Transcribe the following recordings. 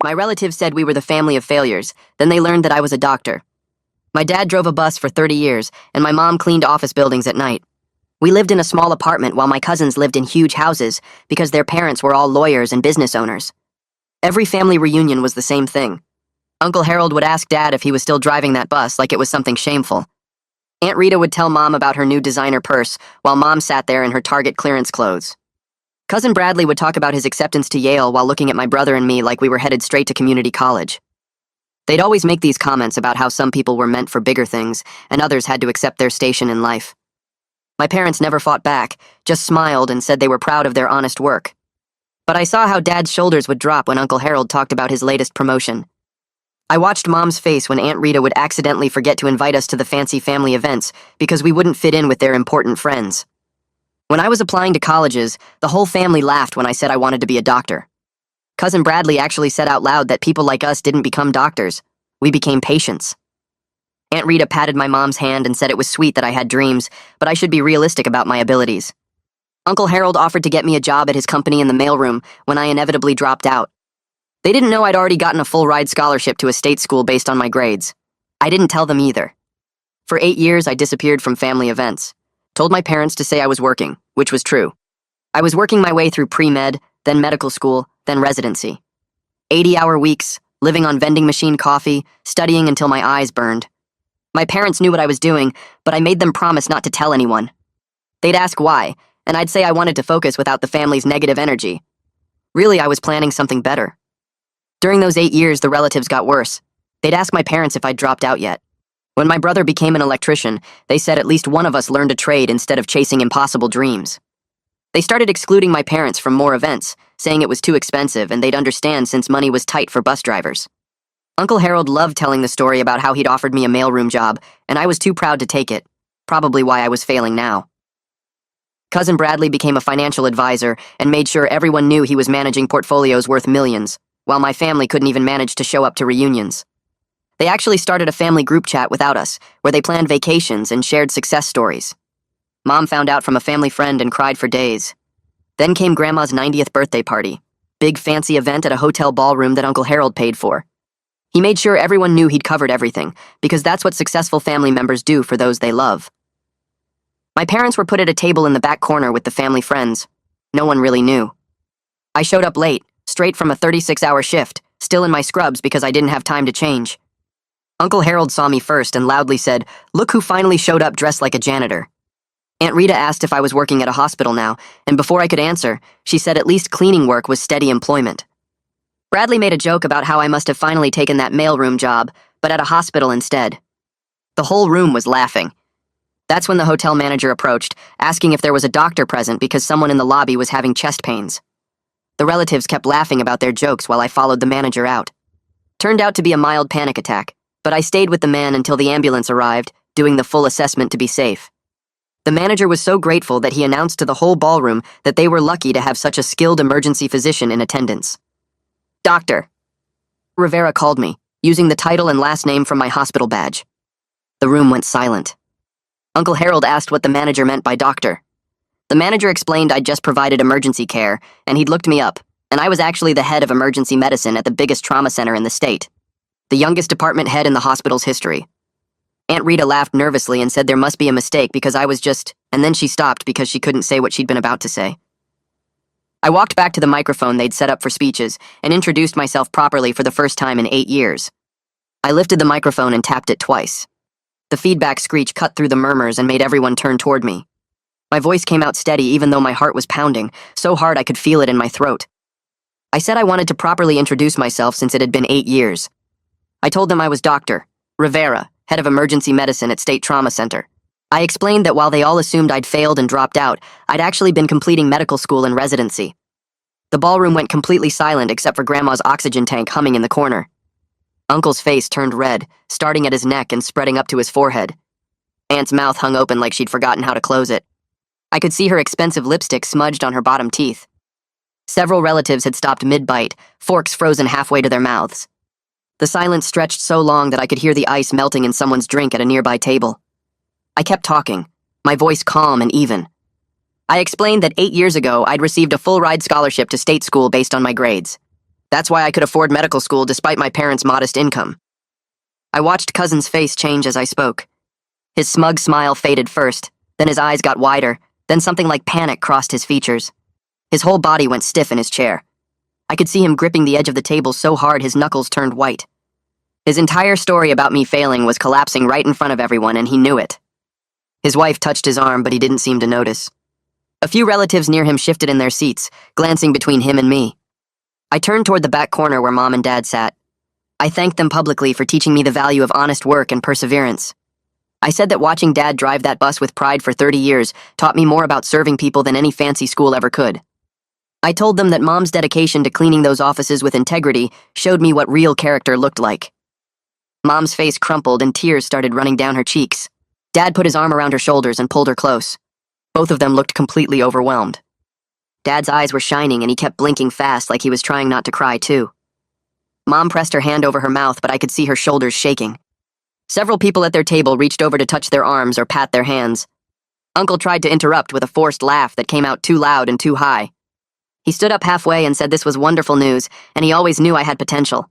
My relatives said we were the family of failures. Then they learned that I was a doctor. My dad drove a bus for 30 years, and my mom cleaned office buildings at night. We lived in a small apartment while my cousins lived in huge houses because their parents were all lawyers and business owners. Every family reunion was the same thing. Uncle Harold would ask Dad if he was still driving that bus like it was something shameful. Aunt Rita would tell Mom about her new designer purse while Mom sat there in her Target clearance clothes. Cousin Bradley would talk about his acceptance to Yale while looking at my brother and me like we were headed straight to community college. They'd always make these comments about how some people were meant for bigger things and others had to accept their station in life. My parents never fought back, just smiled and said they were proud of their honest work. But I saw how Dad's shoulders would drop when Uncle Harold talked about his latest promotion. I watched Mom's face when Aunt Rita would accidentally forget to invite us to the fancy family events because we wouldn't fit in with their important friends. When I was applying to colleges, the whole family laughed when I said I wanted to be a doctor. Cousin Bradley actually said out loud that people like us didn't become doctors. We became patients. Aunt Rita patted my mom's hand and said it was sweet that I had dreams, but I should be realistic about my abilities. Uncle Harold offered to get me a job at his company in the mailroom when I inevitably dropped out. They didn't know I'd already gotten a full-ride scholarship to a state school based on my grades. I didn't tell them either. For 8 years, I disappeared from family events. Told my parents to say I was working, which was true. I was working my way through pre-med, then medical school, then residency. 80-hour weeks, living on vending machine coffee, studying until my eyes burned. My parents knew what I was doing, but I made them promise not to tell anyone. They'd ask why, and I'd say I wanted to focus without the family's negative energy. Really, I was planning something better. During those 8 years, the relatives got worse. They'd ask my parents if I'd dropped out yet. When my brother became an electrician, they said at least one of us learned a trade instead of chasing impossible dreams. They started excluding my parents from more events, saying it was too expensive and they'd understand since money was tight for bus drivers. Uncle Harold loved telling the story about how he'd offered me a mailroom job, and I was too proud to take it, probably why I was failing now. Cousin Bradley became a financial advisor and made sure everyone knew he was managing portfolios worth millions, while my family couldn't even manage to show up to reunions. They actually started a family group chat without us, where they planned vacations and shared success stories. Mom found out from a family friend and cried for days. Then came Grandma's 90th birthday party, big fancy event at a hotel ballroom that Uncle Harold paid for. He made sure everyone knew he'd covered everything, because that's what successful family members do for those they love. My parents were put at a table in the back corner with the family friends. No one really knew. I showed up late, straight from a 36-hour shift, still in my scrubs because I didn't have time to change. Uncle Harold saw me first and loudly said, "Look who finally showed up dressed like a janitor." Aunt Rita asked if I was working at a hospital now, and before I could answer, she said at least cleaning work was steady employment. Bradley made a joke about how I must have finally taken that mailroom job, but at a hospital instead. The whole room was laughing. That's when the hotel manager approached, asking if there was a doctor present because someone in the lobby was having chest pains. The relatives kept laughing about their jokes while I followed the manager out. Turned out to be a mild panic attack, but I stayed with the man until the ambulance arrived, doing the full assessment to be safe. The manager was so grateful that he announced to the whole ballroom that they were lucky to have such a skilled emergency physician in attendance. "Doctor," Rivera called me, using the title and last name from my hospital badge. The room went silent. Uncle Harold asked what the manager meant by doctor. The manager explained I'd just provided emergency care, and he'd looked me up, and I was actually the head of emergency medicine at the biggest trauma center in the state. The youngest department head in the hospital's history. Aunt Rita laughed nervously and said there must be a mistake because I was just, and then she stopped because she couldn't say what she'd been about to say. I walked back to the microphone they'd set up for speeches and introduced myself properly for the first time in 8 years. I lifted the microphone and tapped it twice. The feedback screech cut through the murmurs and made everyone turn toward me. My voice came out steady even though my heart was pounding, so hard I could feel it in my throat. I said I wanted to properly introduce myself since it had been 8 years. I told them I was Dr. Rivera, head of emergency medicine at State Trauma Center. I explained that while they all assumed I'd failed and dropped out, I'd actually been completing medical school and residency. The ballroom went completely silent except for Grandma's oxygen tank humming in the corner. Uncle's face turned red, starting at his neck and spreading up to his forehead. Aunt's mouth hung open like she'd forgotten how to close it. I could see her expensive lipstick smudged on her bottom teeth. Several relatives had stopped mid-bite, forks frozen halfway to their mouths. The silence stretched so long that I could hear the ice melting in someone's drink at a nearby table. I kept talking, my voice calm and even. I explained that 8 years ago I'd received a full-ride scholarship to state school based on my grades. That's why I could afford medical school despite my parents' modest income. I watched cousin's face change as I spoke. His smug smile faded first, then his eyes got wider, then something like panic crossed his features. His whole body went stiff in his chair. I could see him gripping the edge of the table so hard his knuckles turned white. His entire story about me failing was collapsing right in front of everyone, and he knew it. His wife touched his arm, but he didn't seem to notice. A few relatives near him shifted in their seats, glancing between him and me. I turned toward the back corner where Mom and Dad sat. I thanked them publicly for teaching me the value of honest work and perseverance. I said that watching Dad drive that bus with pride for 30 years taught me more about serving people than any fancy school ever could. I told them that Mom's dedication to cleaning those offices with integrity showed me what real character looked like. Mom's face crumpled and tears started running down her cheeks. Dad put his arm around her shoulders and pulled her close. Both of them looked completely overwhelmed. Dad's eyes were shining and he kept blinking fast like he was trying not to cry too. Mom pressed her hand over her mouth, but I could see her shoulders shaking. Several people at their table reached over to touch their arms or pat their hands. Uncle tried to interrupt with a forced laugh that came out too loud and too high. He stood up halfway and said this was wonderful news, and he always knew I had potential.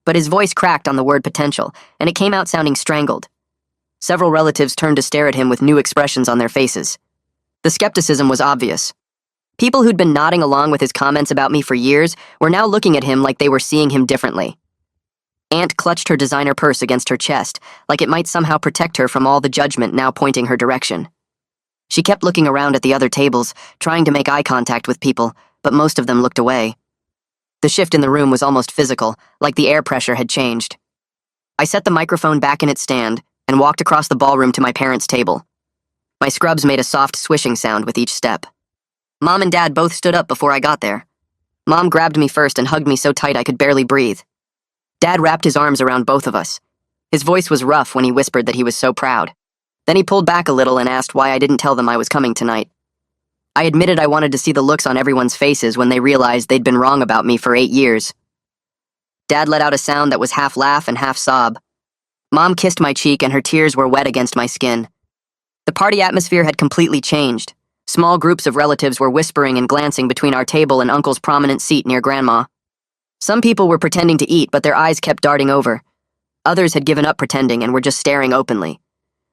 But his voice cracked on the word potential, and it came out sounding strangled. Several relatives turned to stare at him with new expressions on their faces. The skepticism was obvious. People who'd been nodding along with his comments about me for years were now looking at him like they were seeing him differently. Aunt clutched her designer purse against her chest, like it might somehow protect her from all the judgment now pointing her direction. She kept looking around at the other tables, trying to make eye contact with people, but most of them looked away. The shift in the room was almost physical, like the air pressure had changed. I set the microphone back in its stand and walked across the ballroom to my parents' table. My scrubs made a soft swishing sound with each step. Mom and Dad both stood up before I got there. Mom grabbed me first and hugged me so tight I could barely breathe. Dad wrapped his arms around both of us. His voice was rough when he whispered that he was so proud. Then he pulled back a little and asked why I didn't tell them I was coming tonight. I admitted I wanted to see the looks on everyone's faces when they realized they'd been wrong about me for 8 years. Dad let out a sound that was half laugh and half sob. Mom kissed my cheek and her tears were wet against my skin. The party atmosphere had completely changed. Small groups of relatives were whispering and glancing between our table and Uncle's prominent seat near Grandma. Some people were pretending to eat, but their eyes kept darting over. Others had given up pretending and were just staring openly.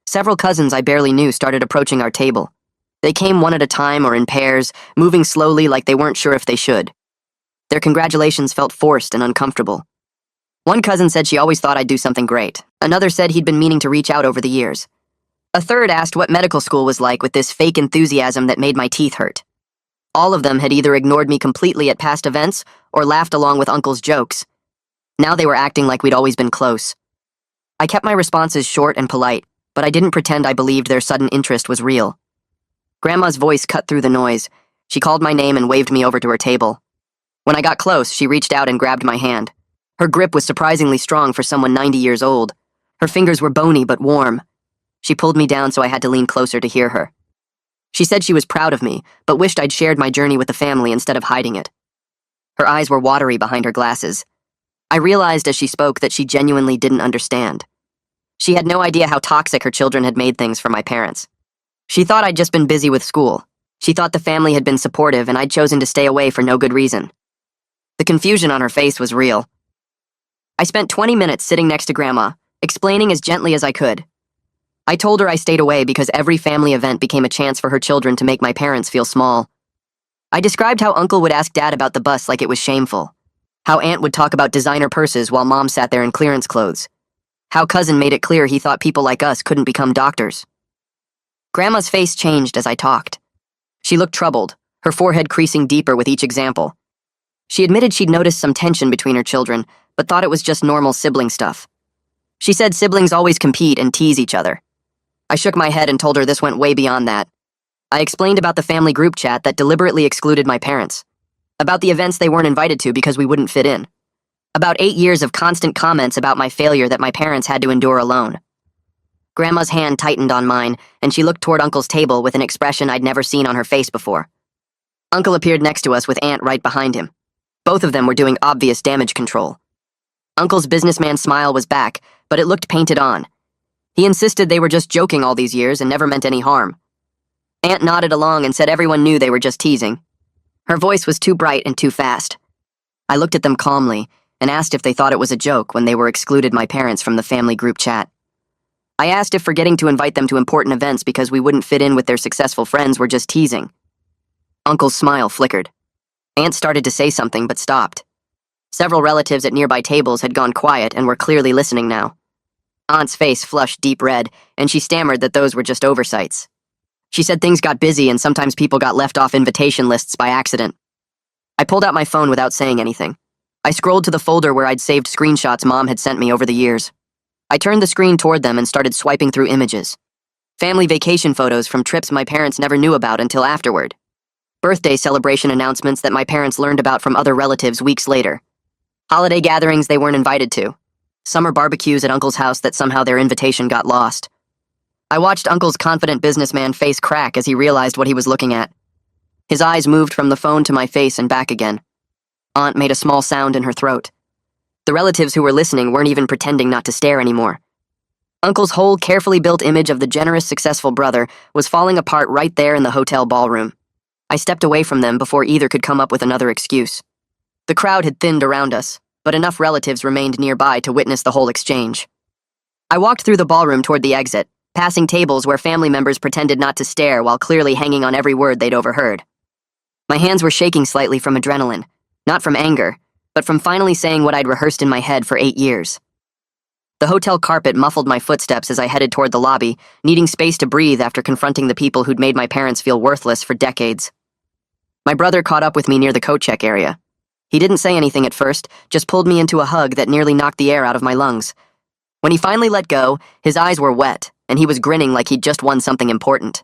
Several cousins I barely knew started approaching our table. They came one at a time or in pairs, moving slowly like they weren't sure if they should. Their congratulations felt forced and uncomfortable. One cousin said she always thought I'd do something great. Another said he'd been meaning to reach out over the years. A third asked what medical school was like with this fake enthusiasm that made my teeth hurt. All of them had either ignored me completely at past events or laughed along with Uncle's jokes. Now they were acting like we'd always been close. I kept my responses short and polite, but I didn't pretend I believed their sudden interest was real. Grandma's voice cut through the noise. She called my name and waved me over to her table. When I got close, she reached out and grabbed my hand. Her grip was surprisingly strong for someone 90 years old. Her fingers were bony but warm. She pulled me down so I had to lean closer to hear her. She said she was proud of me, but wished I'd shared my journey with the family instead of hiding it. Her eyes were watery behind her glasses. I realized as she spoke that she genuinely didn't understand. She had no idea how toxic her children had made things for my parents. She thought I'd just been busy with school. She thought the family had been supportive and I'd chosen to stay away for no good reason. The confusion on her face was real. I spent 20 minutes sitting next to Grandma, explaining as gently as I could. I told her I stayed away because every family event became a chance for her children to make my parents feel small. I described how Uncle would ask Dad about the bus like it was shameful. How Aunt would talk about designer purses while Mom sat there in clearance clothes. How Cousin made it clear he thought people like us couldn't become doctors. Grandma's face changed as I talked. She looked troubled, her forehead creasing deeper with each example. She admitted she'd noticed some tension between her children, but thought it was just normal sibling stuff. She said siblings always compete and tease each other. I shook my head and told her this went way beyond that. I explained about the family group chat that deliberately excluded my parents. About the events they weren't invited to because we wouldn't fit in. About 8 years of constant comments about my failure that my parents had to endure alone. Grandma's hand tightened on mine, and she looked toward Uncle's table with an expression I'd never seen on her face before. Uncle appeared next to us with Aunt right behind him. Both of them were doing obvious damage control. Uncle's businessman smile was back, but it looked painted on. He insisted they were just joking all these years and never meant any harm. Aunt nodded along and said everyone knew they were just teasing. Her voice was too bright and too fast. I looked at them calmly and asked if they thought it was a joke when they were excluded my parents from the family group chat. I asked if forgetting to invite them to important events because we wouldn't fit in with their successful friends were just teasing. Uncle's smile flickered. Aunt started to say something but stopped. Several relatives at nearby tables had gone quiet and were clearly listening now. Aunt's face flushed deep red, and she stammered that those were just oversights. She said things got busy and sometimes people got left off invitation lists by accident. I pulled out my phone without saying anything. I scrolled to the folder where I'd saved screenshots Mom had sent me over the years. I turned the screen toward them and started swiping through images. Family vacation photos from trips my parents never knew about until afterward. Birthday celebration announcements that my parents learned about from other relatives weeks later. Holiday gatherings they weren't invited to. Summer barbecues at Uncle's house that somehow their invitation got lost. I watched Uncle's confident businessman face crack as he realized what he was looking at. His eyes moved from the phone to my face and back again. Aunt made a small sound in her throat. The relatives who were listening weren't even pretending not to stare anymore. Uncle's whole carefully built image of the generous, successful brother was falling apart right there in the hotel ballroom. I stepped away from them before either could come up with another excuse. The crowd had thinned around us, but enough relatives remained nearby to witness the whole exchange. I walked through the ballroom toward the exit, passing tables where family members pretended not to stare while clearly hanging on every word they'd overheard. My hands were shaking slightly from adrenaline, not from anger, but from finally saying what I'd rehearsed in my head for 8 years. The hotel carpet muffled my footsteps as I headed toward the lobby, needing space to breathe after confronting the people who'd made my parents feel worthless for decades. My brother caught up with me near the coat check area. He didn't say anything at first, just pulled me into a hug that nearly knocked the air out of my lungs. When he finally let go, his eyes were wet, and he was grinning like he'd just won something important.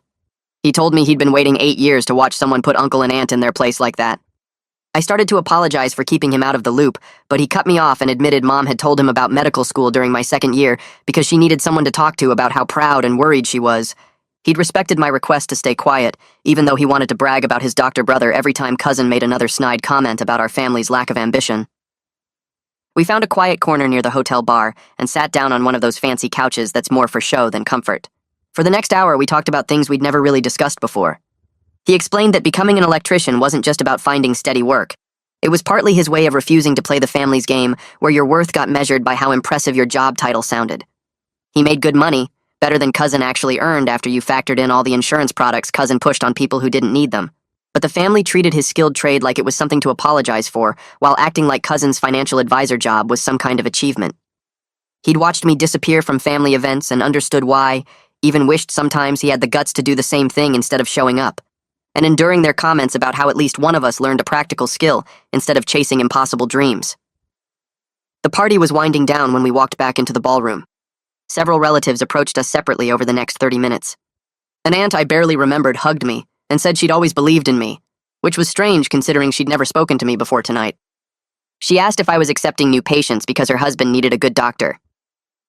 He told me he'd been waiting 8 years to watch someone put Uncle and Aunt in their place like that. I started to apologize for keeping him out of the loop, but he cut me off and admitted Mom had told him about medical school during my second year because she needed someone to talk to about how proud and worried she was. He'd respected my request to stay quiet, even though he wanted to brag about his doctor brother every time cousin made another snide comment about our family's lack of ambition. We found a quiet corner near the hotel bar and sat down on one of those fancy couches that's more for show than comfort. For the next hour, we talked about things we'd never really discussed before. He explained that becoming an electrician wasn't just about finding steady work. It was partly his way of refusing to play the family's game, where your worth got measured by how impressive your job title sounded. He made good money, better than cousin actually earned after you factored in all the insurance products cousin pushed on people who didn't need them. But the family treated his skilled trade like it was something to apologize for, while acting like cousin's financial advisor job was some kind of achievement. He'd watched me disappear from family events and understood why, even wished sometimes he had the guts to do the same thing instead of showing up, and enduring their comments about how at least one of us learned a practical skill instead of chasing impossible dreams. The party was winding down when we walked back into the ballroom. Several relatives approached us separately over the next 30 minutes. An aunt I barely remembered hugged me and said she'd always believed in me, which was strange considering she'd never spoken to me before tonight. She asked if I was accepting new patients because her husband needed a good doctor.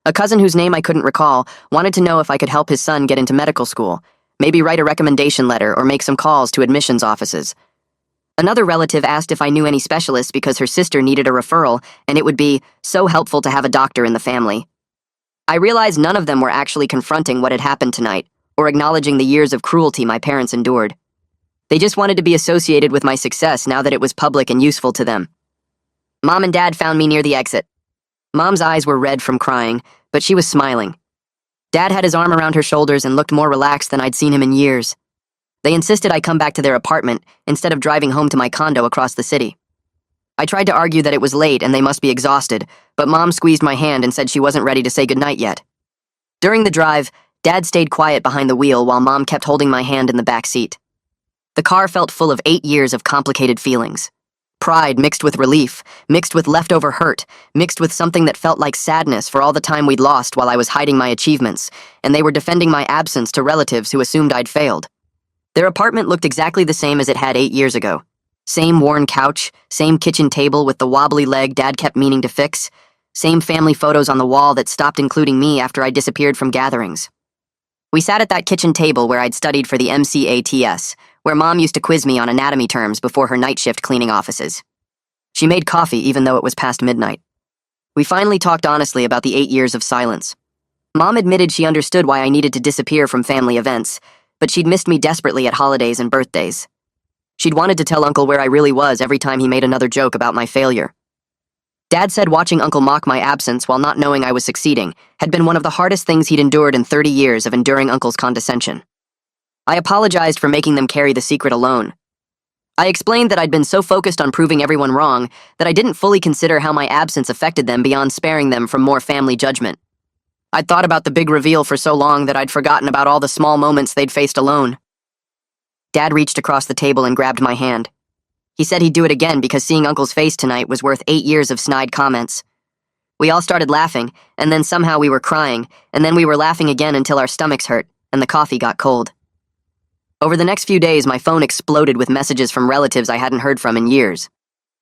A cousin whose name I couldn't recall wanted to know if I could help his son get into medical school, maybe write a recommendation letter or make some calls to admissions offices. Another relative asked if I knew any specialists because her sister needed a referral, and it would be so helpful to have a doctor in the family. I realized none of them were actually confronting what had happened tonight, or acknowledging the years of cruelty my parents endured. They just wanted to be associated with my success now that it was public and useful to them. Mom and Dad found me near the exit. Mom's eyes were red from crying, but she was smiling. Dad had his arm around her shoulders and looked more relaxed than I'd seen him in years. They insisted I come back to their apartment instead of driving home to my condo across the city. I tried to argue that it was late and they must be exhausted, but Mom squeezed my hand and said she wasn't ready to say goodnight yet. During the drive, Dad stayed quiet behind the wheel while Mom kept holding my hand in the back seat. The car felt full of 8 years of complicated feelings. Pride mixed with relief, mixed with leftover hurt, mixed with something that felt like sadness for all the time we'd lost while I was hiding my achievements, and they were defending my absence to relatives who assumed I'd failed. Their apartment looked exactly the same as it had 8 years ago. Same worn couch, same kitchen table with the wobbly leg Dad kept meaning to fix, same family photos on the wall that stopped including me after I disappeared from gatherings. We sat at that kitchen table where I'd studied for the MCATS, where Mom used to quiz me on anatomy terms before her night shift cleaning offices. She made coffee even though it was past midnight. We finally talked honestly about the 8 years of silence. Mom admitted she understood why I needed to disappear from family events, but she'd missed me desperately at holidays and birthdays. She'd wanted to tell Uncle where I really was every time he made another joke about my failure. Dad said watching Uncle mock my absence while not knowing I was succeeding had been one of the hardest things he'd endured in 30 years of enduring Uncle's condescension. I apologized for making them carry the secret alone. I explained that I'd been so focused on proving everyone wrong that I didn't fully consider how my absence affected them beyond sparing them from more family judgment. I'd thought about the big reveal for so long that I'd forgotten about all the small moments they'd faced alone. Dad reached across the table and grabbed my hand. He said he'd do it again because seeing Uncle's face tonight was worth 8 years of snide comments. We all started laughing, and then somehow we were crying, and then we were laughing again until our stomachs hurt, and the coffee got cold. Over the next few days, my phone exploded with messages from relatives I hadn't heard from in years.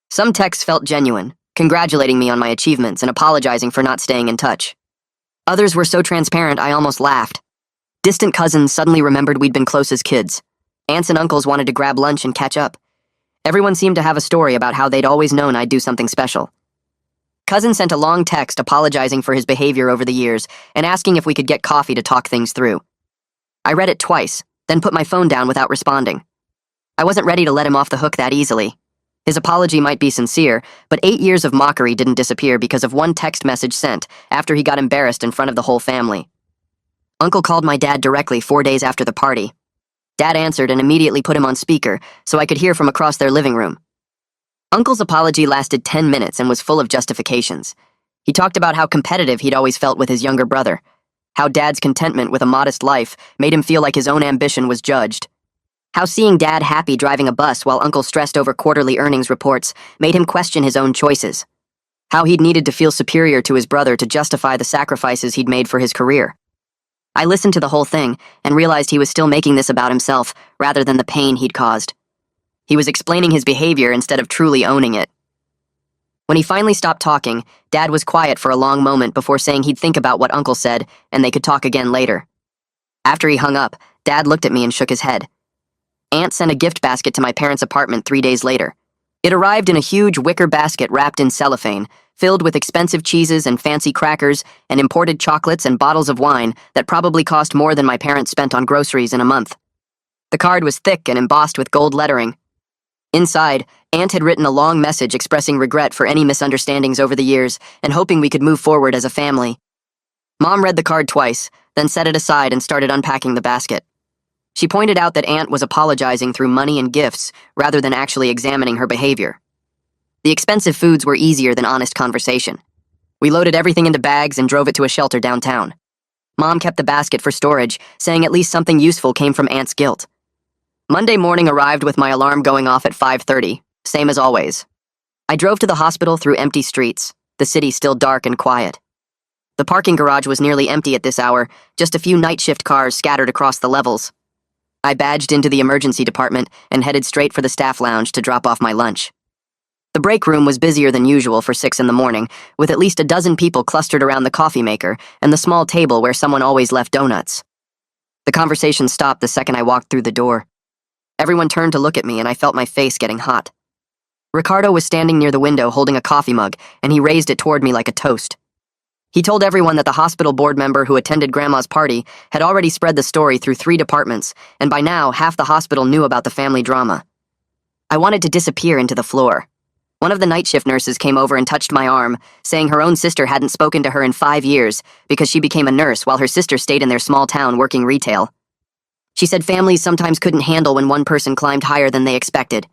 Some texts felt genuine, congratulating me on my achievements and apologizing for not staying in touch. Others were so transparent I almost laughed. Distant cousins suddenly remembered we'd been close as kids. Aunts and uncles wanted to grab lunch and catch up. Everyone seemed to have a story about how they'd always known I'd do something special. Cousin sent a long text apologizing for his behavior over the years and asking if we could get coffee to talk things through. I read it twice, then put my phone down without responding. I wasn't ready to let him off the hook that easily. His apology might be sincere, but 8 years of mockery didn't disappear because of one text message sent after he got embarrassed in front of the whole family. Uncle called my dad directly 4 days after the party. Dad answered and immediately put him on speaker so I could hear from across their living room. Uncle's apology lasted 10 minutes and was full of justifications. He talked about how competitive he'd always felt with his younger brother, how Dad's contentment with a modest life made him feel like his own ambition was judged, how seeing Dad happy driving a bus while Uncle stressed over quarterly earnings reports made him question his own choices, how he'd needed to feel superior to his brother to justify the sacrifices he'd made for his career. I listened to the whole thing and realized he was still making this about himself rather than the pain he'd caused. He was explaining his behavior instead of truly owning it. When he finally stopped talking, Dad was quiet for a long moment before saying he'd think about what Uncle said and they could talk again later. After he hung up, Dad looked at me and shook his head. Aunt sent a gift basket to my parents' apartment 3 days later. It arrived in a huge wicker basket wrapped in cellophane, filled with expensive cheeses and fancy crackers and imported chocolates and bottles of wine that probably cost more than my parents spent on groceries in a month. The card was thick and embossed with gold lettering. Inside, Aunt had written a long message expressing regret for any misunderstandings over the years and hoping we could move forward as a family. Mom read the card twice, then set it aside and started unpacking the basket. She pointed out that Aunt was apologizing through money and gifts rather than actually examining her behavior. The expensive foods were easier than honest conversation. We loaded everything into bags and drove it to a shelter downtown. Mom kept the basket for storage, saying at least something useful came from Aunt's guilt. Monday morning arrived with my alarm going off at 5:30, same as always. I drove to the hospital through empty streets, the city still dark and quiet. The parking garage was nearly empty at this hour, just a few night shift cars scattered across the levels. I badged into the emergency department and headed straight for the staff lounge to drop off my lunch. The break room was busier than usual for 6 in the morning, with at least a dozen people clustered around the coffee maker and the small table where someone always left donuts. The conversation stopped the second I walked through the door. Everyone turned to look at me and I felt my face getting hot. Ricardo was standing near the window holding a coffee mug and he raised it toward me like a toast. He told everyone that the hospital board member who attended Grandma's party had already spread the story through 3 departments, and by now half the hospital knew about the family drama. I wanted to disappear into the floor. One of the night shift nurses came over and touched my arm, saying her own sister hadn't spoken to her in 5 years because she became a nurse while her sister stayed in their small town working retail. She said families sometimes couldn't handle when one person climbed higher than they expected.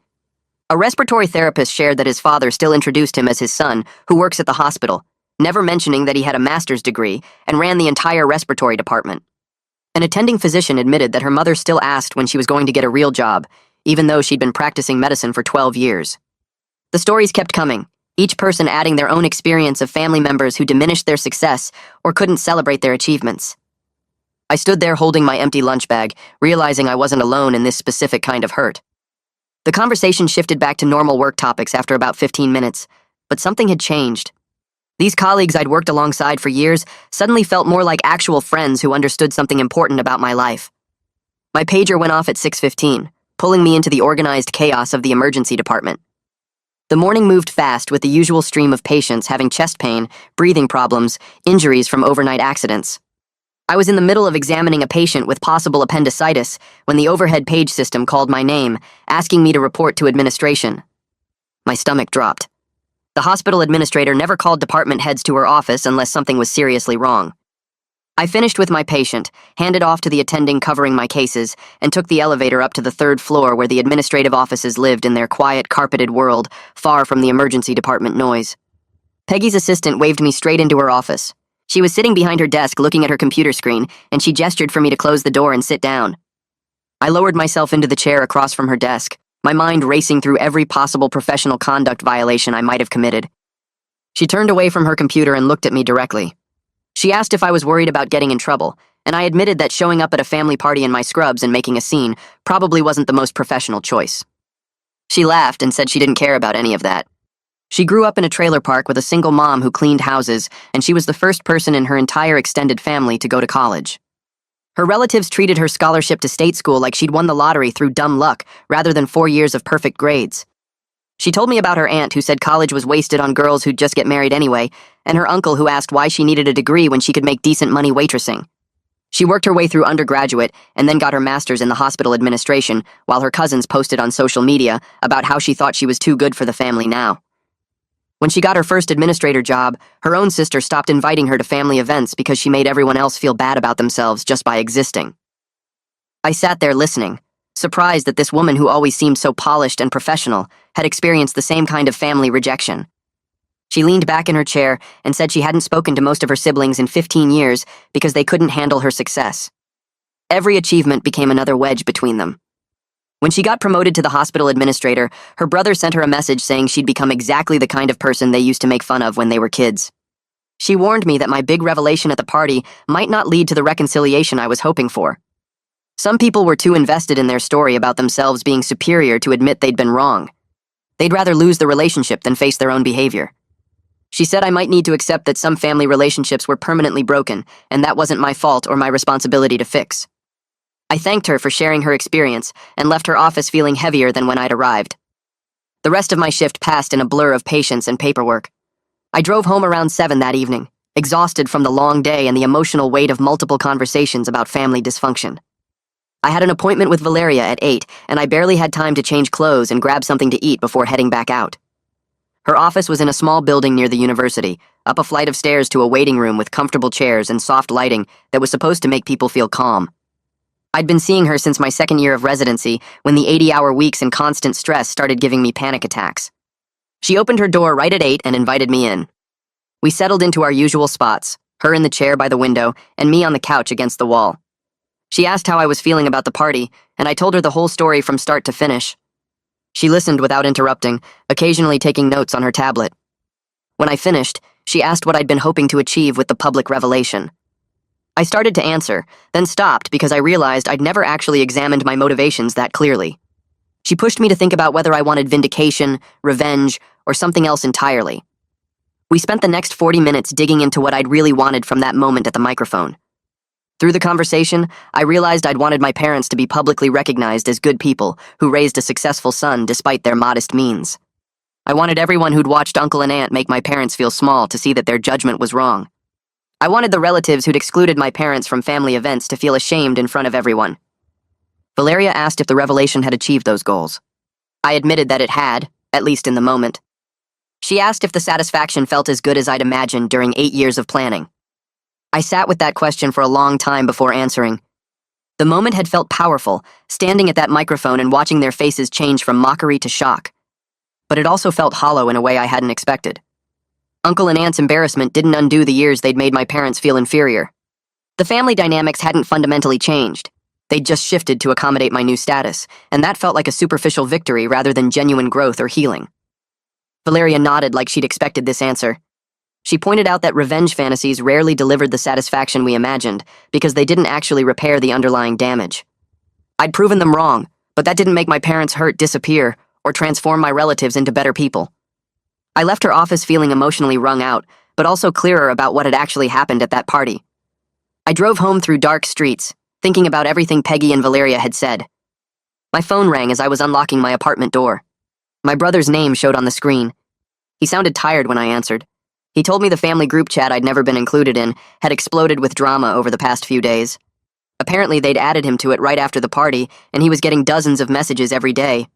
A respiratory therapist shared that his father still introduced him as his son, who works at the hospital, never mentioning that he had a master's degree and ran the entire respiratory department. An attending physician admitted that her mother still asked when she was going to get a real job, even though she'd been practicing medicine for 12 years. The stories kept coming, each person adding their own experience of family members who diminished their success or couldn't celebrate their achievements. I stood there holding my empty lunch bag, realizing I wasn't alone in this specific kind of hurt. The conversation shifted back to normal work topics after about 15 minutes, but something had changed. These colleagues I'd worked alongside for years suddenly felt more like actual friends who understood something important about my life. My pager went off at 6:15, pulling me into the organized chaos of the emergency department. The morning moved fast with the usual stream of patients having chest pain, breathing problems, injuries from overnight accidents. I was in the middle of examining a patient with possible appendicitis when the overhead page system called my name, asking me to report to administration. My stomach dropped. The hospital administrator never called department heads to her office unless something was seriously wrong. I finished with my patient, handed off to the attending covering my cases, and took the elevator up to the 3rd floor where the administrative offices lived in their quiet, carpeted world, far from the emergency department noise. Peggy's assistant waved me straight into her office. She was sitting behind her desk looking at her computer screen, and she gestured for me to close the door and sit down. I lowered myself into the chair across from her desk, my mind racing through every possible professional conduct violation I might have committed. She turned away from her computer and looked at me directly. She asked if I was worried about getting in trouble, and I admitted that showing up at a family party in my scrubs and making a scene probably wasn't the most professional choice. She laughed and said she didn't care about any of that. She grew up in a trailer park with a single mom who cleaned houses, and she was the first person in her entire extended family to go to college. Her relatives treated her scholarship to state school like she'd won the lottery through dumb luck, rather than 4 years of perfect grades. She told me about her aunt who said college was wasted on girls who'd just get married anyway, and her uncle who asked why she needed a degree when she could make decent money waitressing. She worked her way through undergraduate and then got her master's in the hospital administration, while her cousins posted on social media about how she thought she was too good for the family now. When she got her first administrator job, her own sister stopped inviting her to family events because she made everyone else feel bad about themselves just by existing. I sat there listening, surprised that this woman who always seemed so polished and professional had experienced the same kind of family rejection. She leaned back in her chair and said she hadn't spoken to most of her siblings in 15 years because they couldn't handle her success. Every achievement became another wedge between them. When she got promoted to the hospital administrator, her brother sent her a message saying she'd become exactly the kind of person they used to make fun of when they were kids. She warned me that my big revelation at the party might not lead to the reconciliation I was hoping for. Some people were too invested in their story about themselves being superior to admit they'd been wrong. They'd rather lose the relationship than face their own behavior. She said I might need to accept that some family relationships were permanently broken, and that wasn't my fault or my responsibility to fix. I thanked her for sharing her experience and left her office feeling heavier than when I'd arrived. The rest of my shift passed in a blur of patience and paperwork. I drove home around 7 that evening, exhausted from the long day and the emotional weight of multiple conversations about family dysfunction. I had an appointment with Valeria at 8, and I barely had time to change clothes and grab something to eat before heading back out. Her office was in a small building near the university, up a flight of stairs to a waiting room with comfortable chairs and soft lighting that was supposed to make people feel calm. I'd been seeing her since my 2nd year of residency, when the 80-hour weeks and constant stress started giving me panic attacks. She opened her door right at 8 and invited me in. We settled into our usual spots, her in the chair by the window and me on the couch against the wall. She asked how I was feeling about the party, and I told her the whole story from start to finish. She listened without interrupting, occasionally taking notes on her tablet. When I finished, she asked what I'd been hoping to achieve with the public revelation. I started to answer, then stopped because I realized I'd never actually examined my motivations that clearly. She pushed me to think about whether I wanted vindication, revenge, or something else entirely. We spent the next 40 minutes digging into what I'd really wanted from that moment at the microphone. Through the conversation, I realized I'd wanted my parents to be publicly recognized as good people who raised a successful son despite their modest means. I wanted everyone who'd watched Uncle and Aunt make my parents feel small to see that their judgment was wrong. I wanted the relatives who'd excluded my parents from family events to feel ashamed in front of everyone. Valeria asked if the revelation had achieved those goals. I admitted that it had, at least in the moment. She asked if the satisfaction felt as good as I'd imagined during 8 years of planning. I sat with that question for a long time before answering. The moment had felt powerful, standing at that microphone and watching their faces change from mockery to shock. But it also felt hollow in a way I hadn't expected. Uncle and Aunt's embarrassment didn't undo the years they'd made my parents feel inferior. The family dynamics hadn't fundamentally changed. They'd just shifted to accommodate my new status, and that felt like a superficial victory rather than genuine growth or healing. Valeria nodded like she'd expected this answer. She pointed out that revenge fantasies rarely delivered the satisfaction we imagined because they didn't actually repair the underlying damage. I'd proven them wrong, but that didn't make my parents' hurt disappear or transform my relatives into better people. I left her office feeling emotionally wrung out, but also clearer about what had actually happened at that party. I drove home through dark streets, thinking about everything Peggy and Valeria had said. My phone rang as I was unlocking my apartment door. My brother's name showed on the screen. He sounded tired when I answered. He told me the family group chat I'd never been included in had exploded with drama over the past few days. Apparently, they'd added him to it right after the party, and he was getting dozens of messages every day.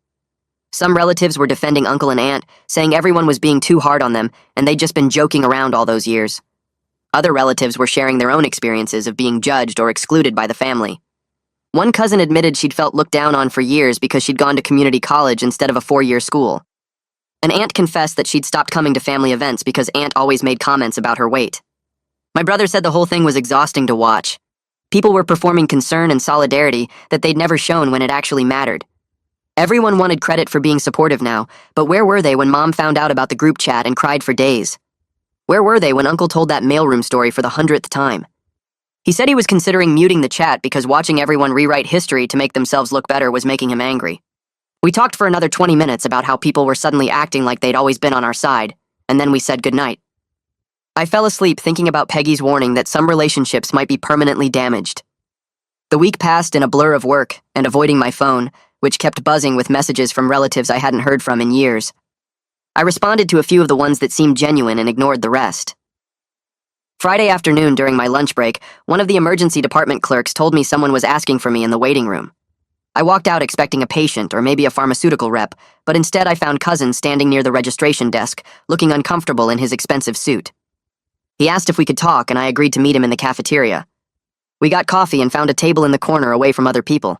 Some relatives were defending uncle and aunt, saying everyone was being too hard on them, and they'd just been joking around all those years. Other relatives were sharing their own experiences of being judged or excluded by the family. One cousin admitted she'd felt looked down on for years because she'd gone to community college instead of a 4-year school. An aunt confessed that she'd stopped coming to family events because aunt always made comments about her weight. My brother said the whole thing was exhausting to watch. People were performing concern and solidarity that they'd never shown when it actually mattered. Everyone wanted credit for being supportive now, but where were they when Mom found out about the group chat and cried for days? Where were they when Uncle told that mailroom story for the 100th time? He said he was considering muting the chat because watching everyone rewrite history to make themselves look better was making him angry. We talked for another 20 minutes about how people were suddenly acting like they'd always been on our side, and then we said goodnight. I fell asleep thinking about Peggy's warning that some relationships might be permanently damaged. The week passed in a blur of work and avoiding my phone, which kept buzzing with messages from relatives I hadn't heard from in years. I responded to a few of the ones that seemed genuine and ignored the rest. Friday afternoon during my lunch break, one of the emergency department clerks told me someone was asking for me in the waiting room. I walked out expecting a patient or maybe a pharmaceutical rep, but instead I found Cousin standing near the registration desk, looking uncomfortable in his expensive suit. He asked if we could talk, and I agreed to meet him in the cafeteria. We got coffee and found a table in the corner away from other people.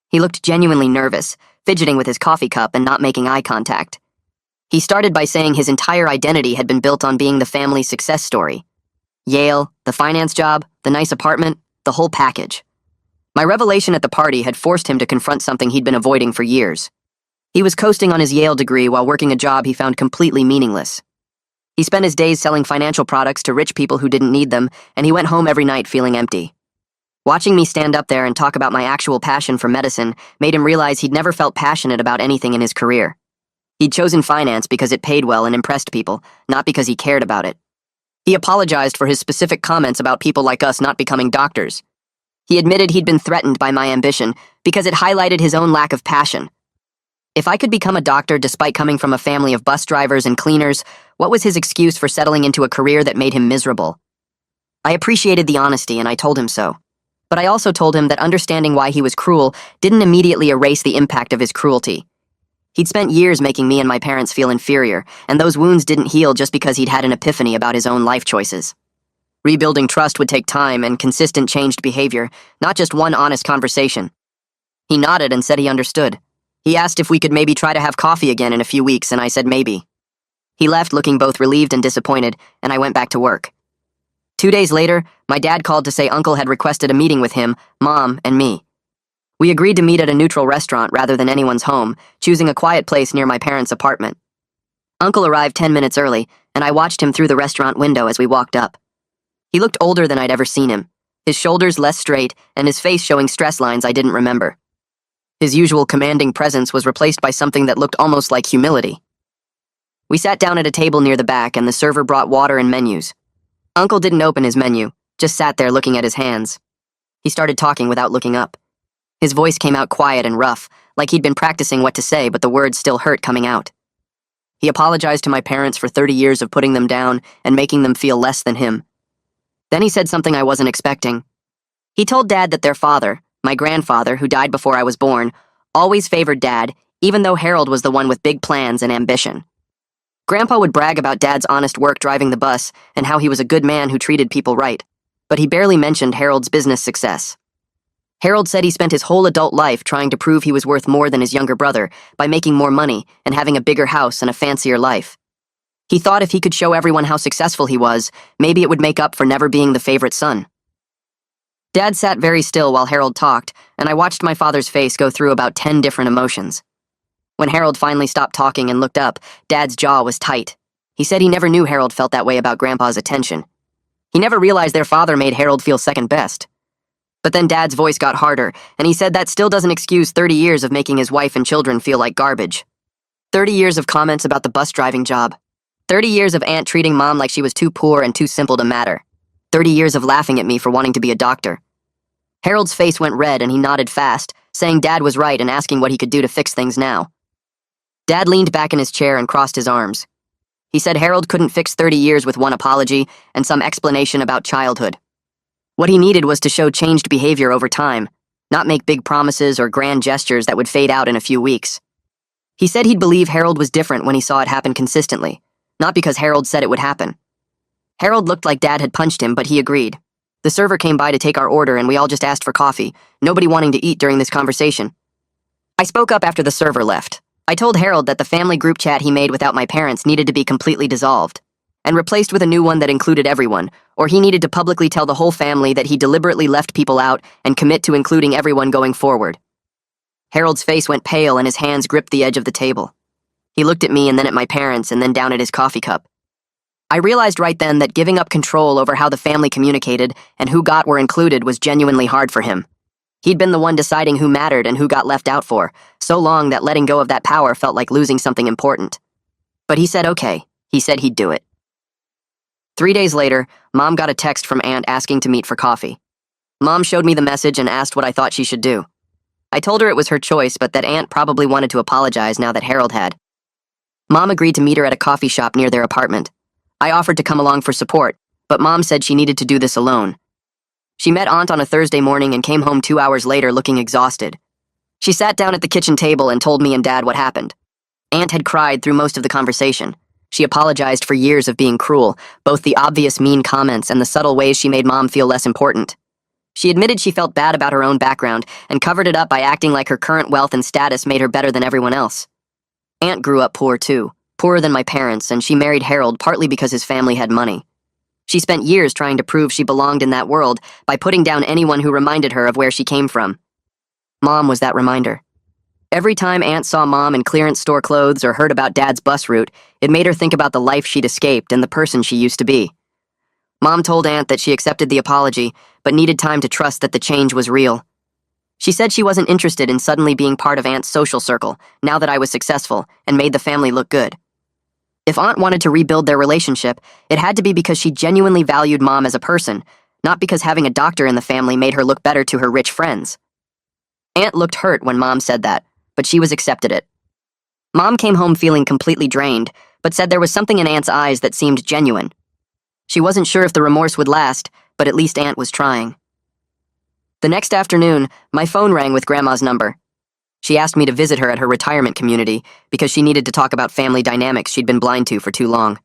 He looked genuinely nervous, fidgeting with his coffee cup and not making eye contact. He started by saying his entire identity had been built on being the family success story. Yale, the finance job, the nice apartment, the whole package. My revelation at the party had forced him to confront something he'd been avoiding for years. He was coasting on his Yale degree while working a job he found completely meaningless. He spent his days selling financial products to rich people who didn't need them, and he went home every night feeling empty. Watching me stand up there and talk about my actual passion for medicine made him realize he'd never felt passionate about anything in his career. He'd chosen finance because it paid well and impressed people, not because he cared about it. He apologized for his specific comments about people like us not becoming doctors. He admitted he'd been threatened by my ambition because it highlighted his own lack of passion. If I could become a doctor despite coming from a family of bus drivers and cleaners, what was his excuse for settling into a career that made him miserable? I appreciated the honesty, and I told him so. But I also told him that understanding why he was cruel didn't immediately erase the impact of his cruelty. He'd spent years making me and my parents feel inferior, and those wounds didn't heal just because he'd had an epiphany about his own life choices. Rebuilding trust would take time and consistent changed behavior, not just one honest conversation. He nodded and said he understood. He asked if we could maybe try to have coffee again in a few weeks, and I said maybe. He left looking both relieved and disappointed, and I went back to work. 2 days later, my dad called to say Uncle had requested a meeting with him, Mom, and me. We agreed to meet at a neutral restaurant rather than anyone's home, choosing a quiet place near my parents' apartment. Uncle arrived 10 minutes early, and I watched him through the restaurant window as we walked up. He looked older than I'd ever seen him, his shoulders less straight and his face showing stress lines I didn't remember. His usual commanding presence was replaced by something that looked almost like humility. We sat down at a table near the back, and the server brought water and menus. Uncle didn't open his menu, just sat there looking at his hands. He started talking without looking up. His voice came out quiet and rough, like he'd been practicing what to say, but the words still hurt coming out. He apologized to my parents for 30 years of putting them down and making them feel less than him. Then he said something I wasn't expecting. He told Dad that their father, my grandfather, who died before I was born, always favored Dad, even though Harold was the one with big plans and ambition. Grandpa would brag about Dad's honest work driving the bus and how he was a good man who treated people right, but he barely mentioned Harold's business success. Harold said he spent his whole adult life trying to prove he was worth more than his younger brother by making more money and having a bigger house and a fancier life. He thought if he could show everyone how successful he was, maybe it would make up for never being the favorite son. Dad sat very still while Harold talked, and I watched my father's face go through about 10 different emotions. When Harold finally stopped talking and looked up, Dad's jaw was tight. He said he never knew Harold felt that way about Grandpa's attention. He never realized their father made Harold feel second best. But then Dad's voice got harder, and he said that still doesn't excuse 30 years of making his wife and children feel like garbage. 30 years of comments about the bus driving job. 30 years of Aunt treating Mom like she was too poor and too simple to matter. 30 years of laughing at me for wanting to be a doctor. Harold's face went red and he nodded fast, saying Dad was right and asking what he could do to fix things now. Dad leaned back in his chair and crossed his arms. He said Harold couldn't fix 30 years with one apology and some explanation about childhood. What he needed was to show changed behavior over time, not make big promises or grand gestures that would fade out in a few weeks. He said he'd believe Harold was different when he saw it happen consistently, not because Harold said it would happen. Harold looked like Dad had punched him, but he agreed. The server came by to take our order and we all just asked for coffee, nobody wanting to eat during this conversation. I spoke up after the server left. I told Harold that the family group chat he made without my parents needed to be completely dissolved and replaced with a new one that included everyone, or he needed to publicly tell the whole family that he deliberately left people out and commit to including everyone going forward. Harold's face went pale and his hands gripped the edge of the table. He looked at me and then at my parents and then down at his coffee cup. I realized right then that giving up control over how the family communicated and who got were included was genuinely hard for him. He'd been the one deciding who mattered and who got left out for, so long that letting go of that power felt like losing something important. But he said okay. He said he'd do it. 3 days later, Mom got a text from Aunt asking to meet for coffee. Mom showed me the message and asked what I thought she should do. I told her it was her choice, but that Aunt probably wanted to apologize now that Harold had. Mom agreed to meet her at a coffee shop near their apartment. I offered to come along for support, but Mom said she needed to do this alone. She met Aunt on a Thursday morning and came home 2 hours later looking exhausted. She sat down at the kitchen table and told me and Dad what happened. Aunt had cried through most of the conversation. She apologized for years of being cruel, both the obvious mean comments and the subtle ways she made Mom feel less important. She admitted she felt bad about her own background and covered it up by acting like her current wealth and status made her better than everyone else. Aunt grew up poor too, poorer than my parents, and she married Harold partly because his family had money. She spent years trying to prove she belonged in that world by putting down anyone who reminded her of where she came from. Mom was that reminder. Every time Aunt saw Mom in clearance store clothes or heard about Dad's bus route, it made her think about the life she'd escaped and the person she used to be. Mom told Aunt that she accepted the apology, but needed time to trust that the change was real. She said she wasn't interested in suddenly being part of Aunt's social circle, now that I was successful, and made the family look good. If Aunt wanted to rebuild their relationship, it had to be because she genuinely valued Mom as a person, not because having a doctor in the family made her look better to her rich friends. Aunt looked hurt when Mom said that, but she was accepted it. Mom came home feeling completely drained, but said there was something in Aunt's eyes that seemed genuine. She wasn't sure if the remorse would last, but at least Aunt was trying. The next afternoon, my phone rang with Grandma's number. She asked me to visit her at her retirement community because she needed to talk about family dynamics she'd been blind to for too long.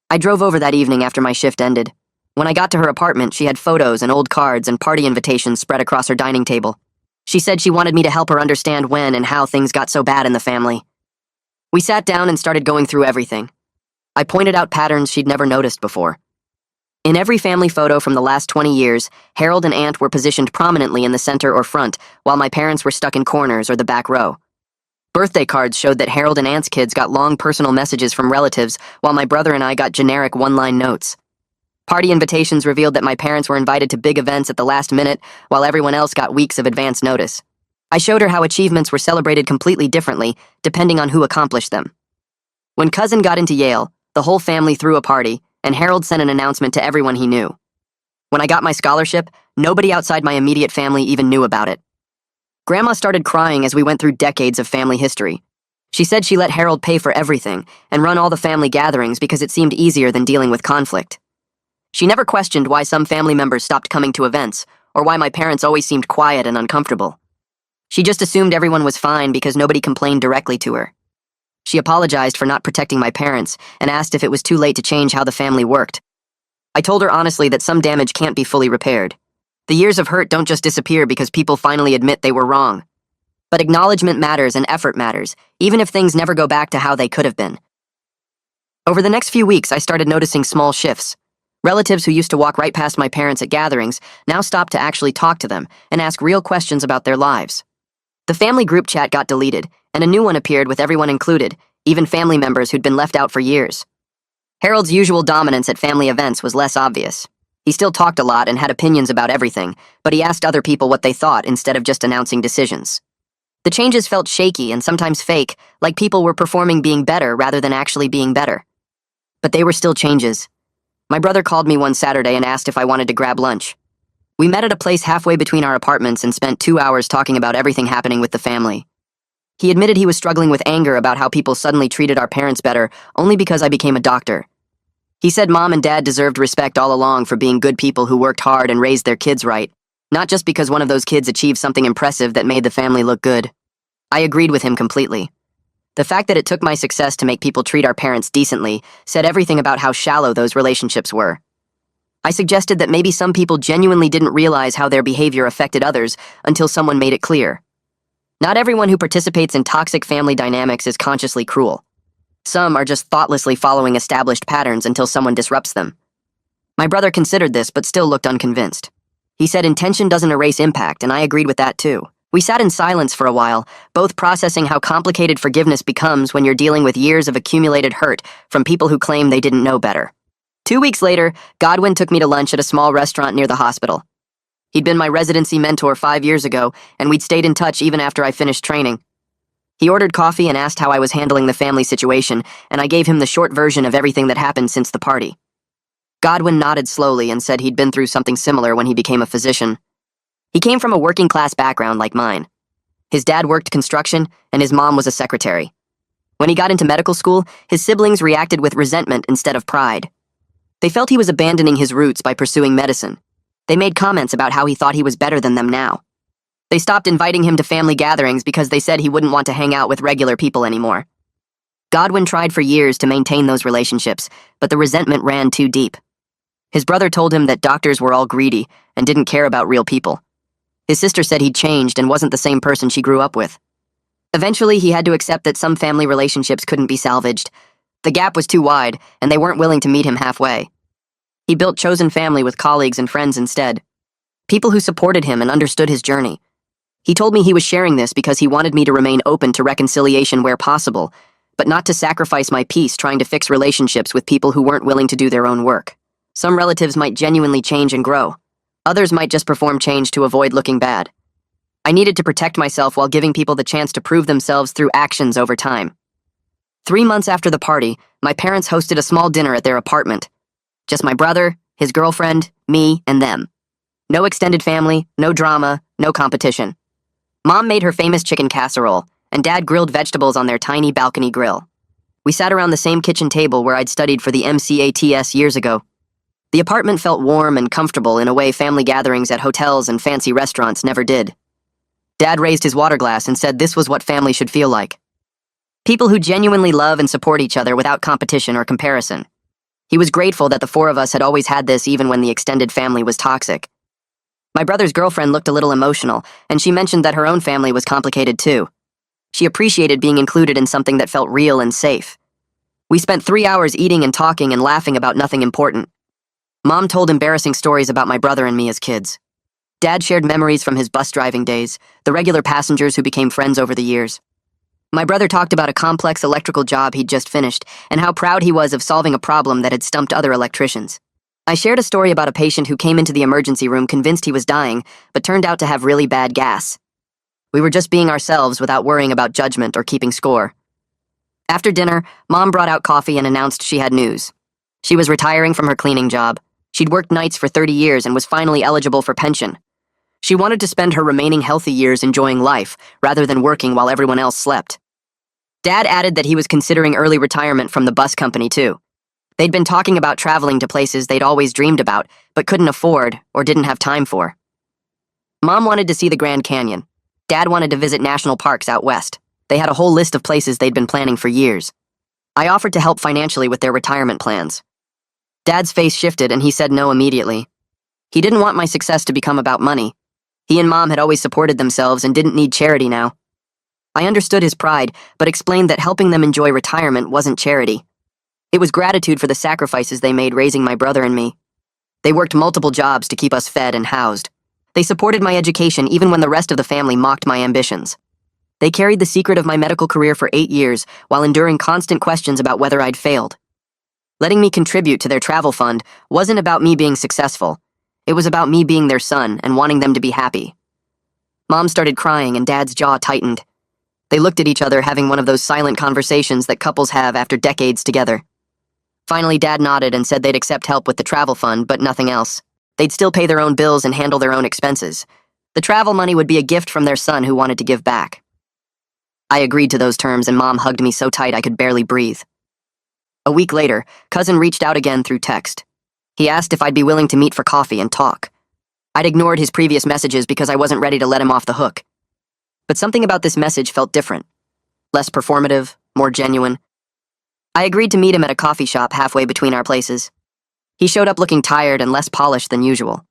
I drove over that evening after my shift ended. When I got to her apartment, she had photos and old cards and party invitations spread across her dining table. She said she wanted me to help her understand when and how things got so bad in the family. We sat down and started going through everything. I pointed out patterns she'd never noticed before. In every family photo from the last 20 years, Harold and Aunt were positioned prominently in the center or front, while my parents were stuck in corners or the back row. Birthday cards showed that Harold and Aunt's kids got long personal messages from relatives, while my brother and I got generic one-line notes. Party invitations revealed that my parents were invited to big events at the last minute, while everyone else got weeks of advance notice. I showed her how achievements were celebrated completely differently, depending on who accomplished them. When Cousin got into Yale, the whole family threw a party, and Harold sent an announcement to everyone he knew. When I got my scholarship, nobody outside my immediate family even knew about it. Grandma started crying as we went through decades of family history. She said she let Harold pay for everything and run all the family gatherings because it seemed easier than dealing with conflict. She never questioned why some family members stopped coming to events, or why my parents always seemed quiet and uncomfortable. She just assumed everyone was fine because nobody complained directly to her. She apologized for not protecting my parents and asked if it was too late to change how the family worked. I told her honestly that some damage can't be fully repaired. The years of hurt don't just disappear because people finally admit they were wrong. But acknowledgement matters and effort matters, even if things never go back to how they could have been. Over the next few weeks, I started noticing small shifts. Relatives who used to walk right past my parents at gatherings now stopped to actually talk to them and ask real questions about their lives. The family group chat got deleted, and a new one appeared with everyone included, even family members who'd been left out for years. Harold's usual dominance at family events was less obvious. He still talked a lot and had opinions about everything, but he asked other people what they thought instead of just announcing decisions. The changes felt shaky and sometimes fake, like people were performing being better rather than actually being better. But they were still changes. My brother called me one Saturday and asked if I wanted to grab lunch. We met at a place halfway between our apartments and spent 2 hours talking about everything happening with the family. He admitted he was struggling with anger about how people suddenly treated our parents better only because I became a doctor. He said Mom and Dad deserved respect all along for being good people who worked hard and raised their kids right, not just because one of those kids achieved something impressive that made the family look good. I agreed with him completely. The fact that it took my success to make people treat our parents decently said everything about how shallow those relationships were. I suggested that maybe some people genuinely didn't realize how their behavior affected others until someone made it clear. Not everyone who participates in toxic family dynamics is consciously cruel. Some are just thoughtlessly following established patterns until someone disrupts them. My brother considered this but still looked unconvinced. He said intention doesn't erase impact, and I agreed with that too. We sat in silence for a while, both processing how complicated forgiveness becomes when you're dealing with years of accumulated hurt from people who claim they didn't know better. 2 weeks later, Godwin took me to lunch at a small restaurant near the hospital. He'd been my residency mentor 5 years ago, and we'd stayed in touch even after I finished training. He ordered coffee and asked how I was handling the family situation, and I gave him the short version of everything that happened since the party. Godwin nodded slowly and said he'd been through something similar when he became a physician. He came from a working-class background like mine. His dad worked construction, and his mom was a secretary. When he got into medical school, his siblings reacted with resentment instead of pride. They felt he was abandoning his roots by pursuing medicine. They made comments about how he thought he was better than them now. They stopped inviting him to family gatherings because they said he wouldn't want to hang out with regular people anymore. Godwin tried for years to maintain those relationships, but the resentment ran too deep. His brother told him that doctors were all greedy and didn't care about real people. His sister said he'd changed and wasn't the same person she grew up with. Eventually, he had to accept that some family relationships couldn't be salvaged. The gap was too wide, and they weren't willing to meet him halfway. He built chosen family with colleagues and friends instead. People who supported him and understood his journey. He told me he was sharing this because he wanted me to remain open to reconciliation where possible, but not to sacrifice my peace trying to fix relationships with people who weren't willing to do their own work. Some relatives might genuinely change and grow. Others might just perform change to avoid looking bad. I needed to protect myself while giving people the chance to prove themselves through actions over time. 3 months after the party, my parents hosted a small dinner at their apartment. Just my brother, his girlfriend, me, and them. No extended family, no drama, no competition. Mom made her famous chicken casserole, and Dad grilled vegetables on their tiny balcony grill. We sat around the same kitchen table where I'd studied for the MCATS years ago. The apartment felt warm and comfortable in a way family gatherings at hotels and fancy restaurants never did. Dad raised his water glass and said this was what family should feel like. People who genuinely love and support each other without competition or comparison. He was grateful that the 4 of us had always had this even when the extended family was toxic. My brother's girlfriend looked a little emotional, and she mentioned that her own family was complicated too. She appreciated being included in something that felt real and safe. We spent 3 hours eating and talking and laughing about nothing important. Mom told embarrassing stories about my brother and me as kids. Dad shared memories from his bus driving days, the regular passengers who became friends over the years. My brother talked about a complex electrical job he'd just finished and how proud he was of solving a problem that had stumped other electricians. I shared a story about a patient who came into the emergency room convinced he was dying, but turned out to have really bad gas. We were just being ourselves without worrying about judgment or keeping score. After dinner, Mom brought out coffee and announced she had news. She was retiring from her cleaning job. She'd worked nights for 30 years and was finally eligible for pension. She wanted to spend her remaining healthy years enjoying life, rather than working while everyone else slept. Dad added that he was considering early retirement from the bus company, too. They'd been talking about traveling to places they'd always dreamed about, but couldn't afford or didn't have time for. Mom wanted to see the Grand Canyon. Dad wanted to visit national parks out west. They had a whole list of places they'd been planning for years. I offered to help financially with their retirement plans. Dad's face shifted and he said no immediately. He didn't want my success to become about money. He and Mom had always supported themselves and didn't need charity now. I understood his pride, but explained that helping them enjoy retirement wasn't charity. It was gratitude for the sacrifices they made raising my brother and me. They worked multiple jobs to keep us fed and housed. They supported my education even when the rest of the family mocked my ambitions. They carried the secret of my medical career for 8 years while enduring constant questions about whether I'd failed. Letting me contribute to their travel fund wasn't about me being successful. It was about me being their son and wanting them to be happy. Mom started crying and Dad's jaw tightened. They looked at each other, having one of those silent conversations that couples have after decades together. Finally, Dad nodded and said they'd accept help with the travel fund, but nothing else. They'd still pay their own bills and handle their own expenses. The travel money would be a gift from their son who wanted to give back. I agreed to those terms, and Mom hugged me so tight I could barely breathe. A week later, Cousin reached out again through text. He asked if I'd be willing to meet for coffee and talk. I'd ignored his previous messages because I wasn't ready to let him off the hook. But something about this message felt different. Less performative, more genuine. I agreed to meet him at a coffee shop halfway between our places. He showed up looking tired and less polished than usual.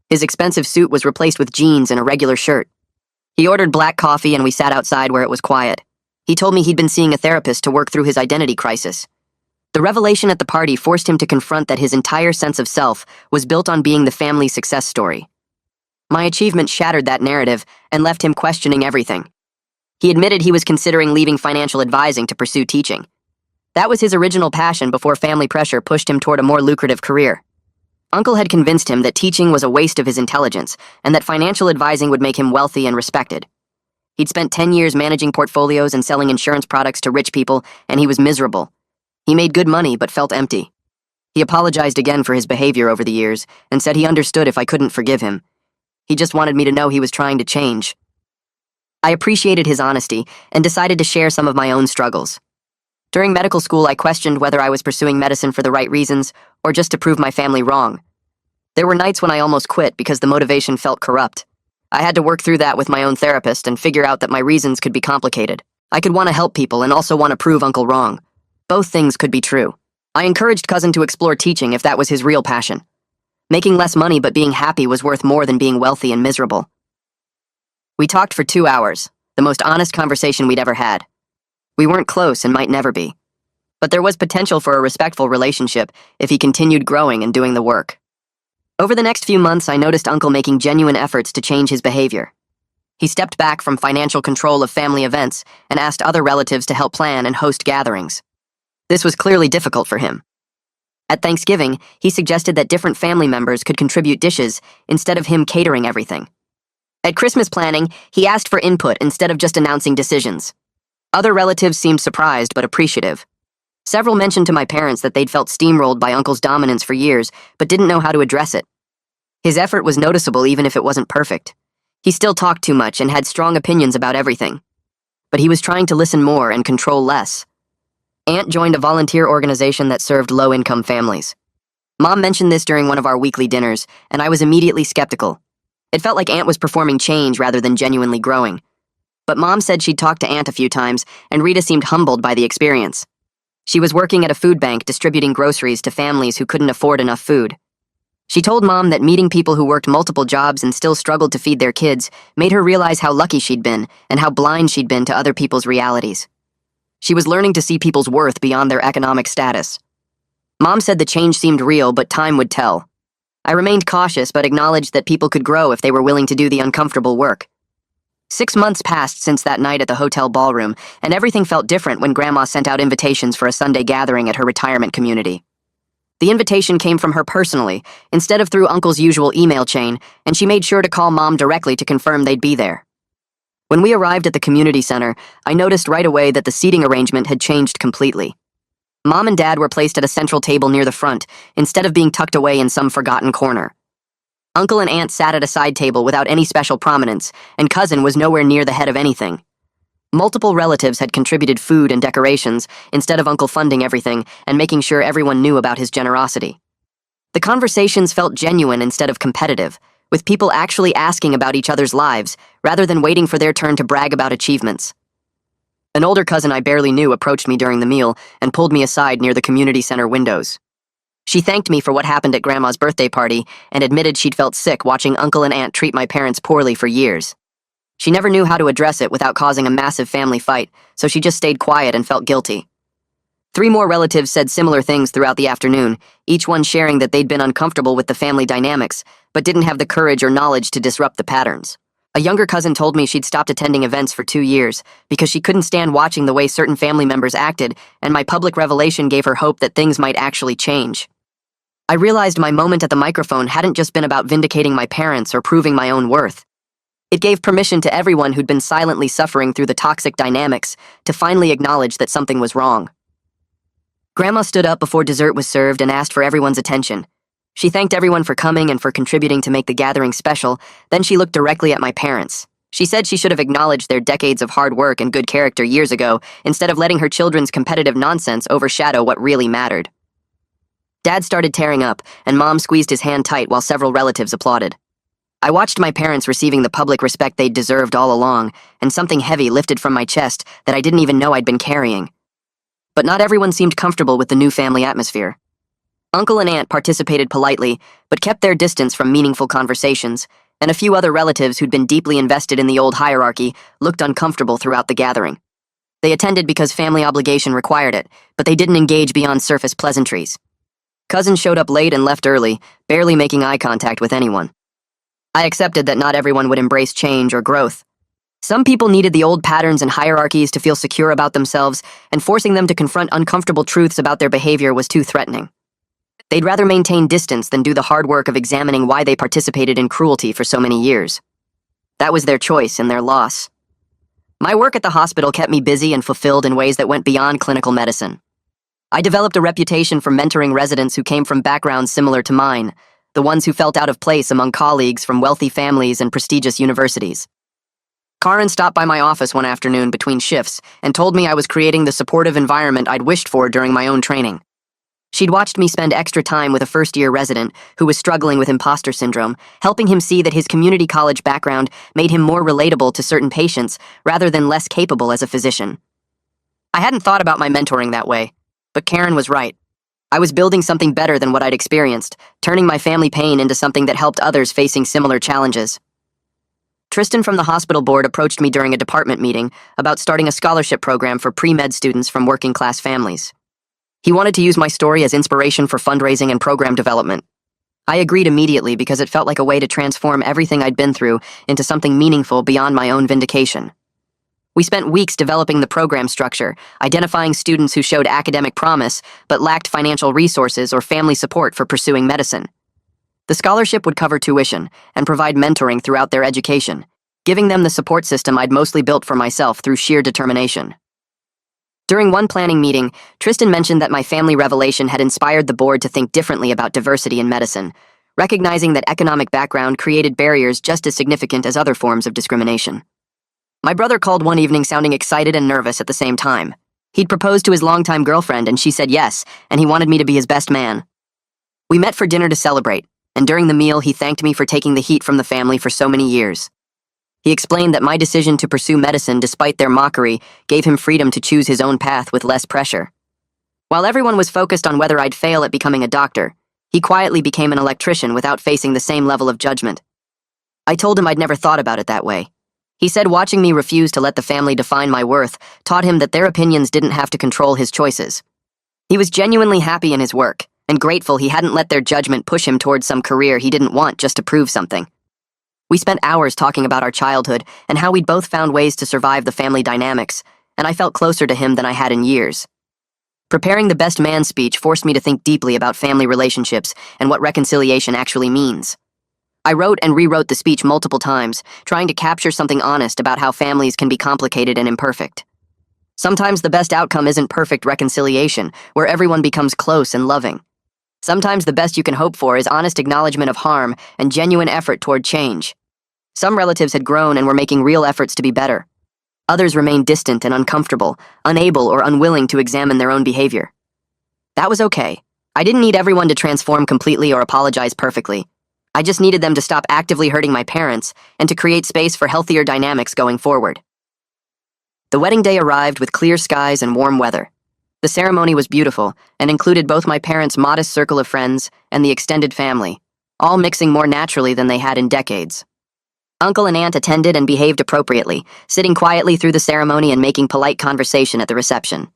His expensive suit was replaced with jeans and a regular shirt. He ordered black coffee and we sat outside where it was quiet. He told me he'd been seeing a therapist to work through his identity crisis. The revelation at the party forced him to confront that his entire sense of self was built on being the family success story. My achievement shattered that narrative and left him questioning everything. He admitted he was considering leaving financial advising to pursue teaching. That was his original passion before family pressure pushed him toward a more lucrative career. Uncle had convinced him that teaching was a waste of his intelligence and that financial advising would make him wealthy and respected. He'd spent 10 years managing portfolios and selling insurance products to rich people, and he was miserable. He made good money but felt empty. He apologized again for his behavior over the years and said he understood if I couldn't forgive him. He just wanted me to know he was trying to change. I appreciated his honesty and decided to share some of my own struggles. During medical school, I questioned whether I was pursuing medicine for the right reasons or just to prove my family wrong. There were nights when I almost quit because the motivation felt corrupt. I had to work through that with my own therapist and figure out that my reasons could be complicated. I could want to help people and also want to prove Uncle wrong. Both things could be true. I encouraged Cousin to explore teaching if that was his real passion. Making less money but being happy was worth more than being wealthy and miserable. We talked for 2 hours, the most honest conversation we'd ever had. We weren't close and might never be. But there was potential for a respectful relationship if he continued growing and doing the work. Over the next few months, I noticed Uncle making genuine efforts to change his behavior. He stepped back from financial control of family events and asked other relatives to help plan and host gatherings. This was clearly difficult for him. At Thanksgiving, he suggested that different family members could contribute dishes instead of him catering everything. At Christmas planning, he asked for input instead of just announcing decisions. Other relatives seemed surprised but appreciative. Several mentioned to my parents that they'd felt steamrolled by Uncle's dominance for years, but didn't know how to address it. His effort was noticeable even if it wasn't perfect. He still talked too much and had strong opinions about everything. But he was trying to listen more and control less. Aunt joined a volunteer organization that served low-income families. Mom mentioned this during one of our weekly dinners, and I was immediately skeptical. It felt like Aunt was performing change rather than genuinely growing. But Mom said she'd talked to Aunt a few times, and Rita seemed humbled by the experience. She was working at a food bank distributing groceries to families who couldn't afford enough food. She told Mom that meeting people who worked multiple jobs and still struggled to feed their kids made her realize how lucky she'd been and how blind she'd been to other people's realities. She was learning to see people's worth beyond their economic status. Mom said the change seemed real, but time would tell. I remained cautious but acknowledged that people could grow if they were willing to do the uncomfortable work. 6 months passed since that night at the hotel ballroom, and everything felt different when Grandma sent out invitations for a Sunday gathering at her retirement community. The invitation came from her personally, instead of through Uncle's usual email chain, and she made sure to call Mom directly to confirm they'd be there. When we arrived at the community center, I noticed right away that the seating arrangement had changed completely. Mom and Dad were placed at a central table near the front, instead of being tucked away in some forgotten corner. Uncle and Aunt sat at a side table without any special prominence, and Cousin was nowhere near the head of anything. Multiple relatives had contributed food and decorations, instead of Uncle funding everything and making sure everyone knew about his generosity. The conversations felt genuine instead of competitive, with people actually asking about each other's lives, rather than waiting for their turn to brag about achievements. An older cousin I barely knew approached me during the meal and pulled me aside near the community center windows. She thanked me for what happened at Grandma's birthday party and admitted she'd felt sick watching Uncle and Aunt treat my parents poorly for years. She never knew how to address it without causing a massive family fight, so she just stayed quiet and felt guilty. 3 more relatives said similar things throughout the afternoon, each one sharing that they'd been uncomfortable with the family dynamics, but didn't have the courage or knowledge to disrupt the patterns. A younger cousin told me she'd stopped attending events for 2 years because she couldn't stand watching the way certain family members acted, and my public revelation gave her hope that things might actually change. I realized my moment at the microphone hadn't just been about vindicating my parents or proving my own worth. It gave permission to everyone who'd been silently suffering through the toxic dynamics to finally acknowledge that something was wrong. Grandma stood up before dessert was served and asked for everyone's attention. She thanked everyone for coming and for contributing to make the gathering special, then she looked directly at my parents. She said she should have acknowledged their decades of hard work and good character years ago instead of letting her children's competitive nonsense overshadow what really mattered. Dad started tearing up, and Mom squeezed his hand tight while several relatives applauded. I watched my parents receiving the public respect they'd deserved all along, and something heavy lifted from my chest that I didn't even know I'd been carrying. But not everyone seemed comfortable with the new family atmosphere. Uncle and Aunt participated politely, but kept their distance from meaningful conversations, and a few other relatives who'd been deeply invested in the old hierarchy looked uncomfortable throughout the gathering. They attended because family obligation required it, but they didn't engage beyond surface pleasantries. Cousins showed up late and left early, barely making eye contact with anyone. I accepted that not everyone would embrace change or growth. Some people needed the old patterns and hierarchies to feel secure about themselves, and forcing them to confront uncomfortable truths about their behavior was too threatening. They'd rather maintain distance than do the hard work of examining why they participated in cruelty for so many years. That was their choice and their loss. My work at the hospital kept me busy and fulfilled in ways that went beyond clinical medicine. I developed a reputation for mentoring residents who came from backgrounds similar to mine, the ones who felt out of place among colleagues from wealthy families and prestigious universities. Karen stopped by my office one afternoon between shifts and told me I was creating the supportive environment I'd wished for during my own training. She'd watched me spend extra time with a first-year resident who was struggling with imposter syndrome, helping him see that his community college background made him more relatable to certain patients rather than less capable as a physician. I hadn't thought about my mentoring that way, but Karen was right. I was building something better than what I'd experienced, turning my family pain into something that helped others facing similar challenges. Tristan from the hospital board approached me during a department meeting about starting a scholarship program for pre-med students from working-class families. He wanted to use my story as inspiration for fundraising and program development. I agreed immediately because it felt like a way to transform everything I'd been through into something meaningful beyond my own vindication. We spent weeks developing the program structure, identifying students who showed academic promise but lacked financial resources or family support for pursuing medicine. The scholarship would cover tuition and provide mentoring throughout their education, giving them the support system I'd mostly built for myself through sheer determination. During one planning meeting, Tristan mentioned that my family revelation had inspired the board to think differently about diversity in medicine, recognizing that economic background created barriers just as significant as other forms of discrimination. My brother called one evening sounding excited and nervous at the same time. He'd proposed to his longtime girlfriend and she said yes, and he wanted me to be his best man. We met for dinner to celebrate, and during the meal he thanked me for taking the heat from the family for so many years. He explained that my decision to pursue medicine despite their mockery gave him freedom to choose his own path with less pressure. While everyone was focused on whether I'd fail at becoming a doctor, he quietly became an electrician without facing the same level of judgment. I told him I'd never thought about it that way. He said watching me refuse to let the family define my worth taught him that their opinions didn't have to control his choices. He was genuinely happy in his work, and grateful he hadn't let their judgment push him towards some career he didn't want just to prove something. We spent hours talking about our childhood and how we'd both found ways to survive the family dynamics, and I felt closer to him than I had in years. Preparing the best man speech forced me to think deeply about family relationships and what reconciliation actually means. I wrote and rewrote the speech multiple times, trying to capture something honest about how families can be complicated and imperfect. Sometimes the best outcome isn't perfect reconciliation, where everyone becomes close and loving. Sometimes the best you can hope for is honest acknowledgement of harm and genuine effort toward change. Some relatives had grown and were making real efforts to be better. Others remained distant and uncomfortable, unable or unwilling to examine their own behavior. That was okay. I didn't need everyone to transform completely or apologize perfectly. I just needed them to stop actively hurting my parents and to create space for healthier dynamics going forward. The wedding day arrived with clear skies and warm weather. The ceremony was beautiful and included both my parents' modest circle of friends and the extended family, all mixing more naturally than they had in decades. Uncle and Aunt attended and behaved appropriately, sitting quietly through the ceremony and making polite conversation at the reception.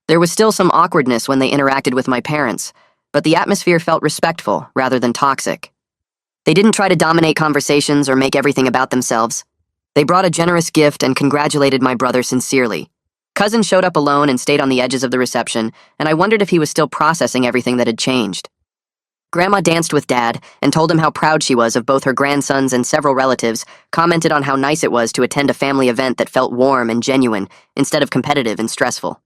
There was still some awkwardness when they interacted with my parents, but the atmosphere felt respectful rather than toxic. They didn't try to dominate conversations or make everything about themselves. They brought a generous gift and congratulated my brother sincerely. Cousin showed up alone and stayed on the edges of the reception, and I wondered if he was still processing everything that had changed. Grandma danced with Dad and told him how proud she was of both her grandsons, and several relatives commented on how nice it was to attend a family event that felt warm and genuine instead of competitive and stressful.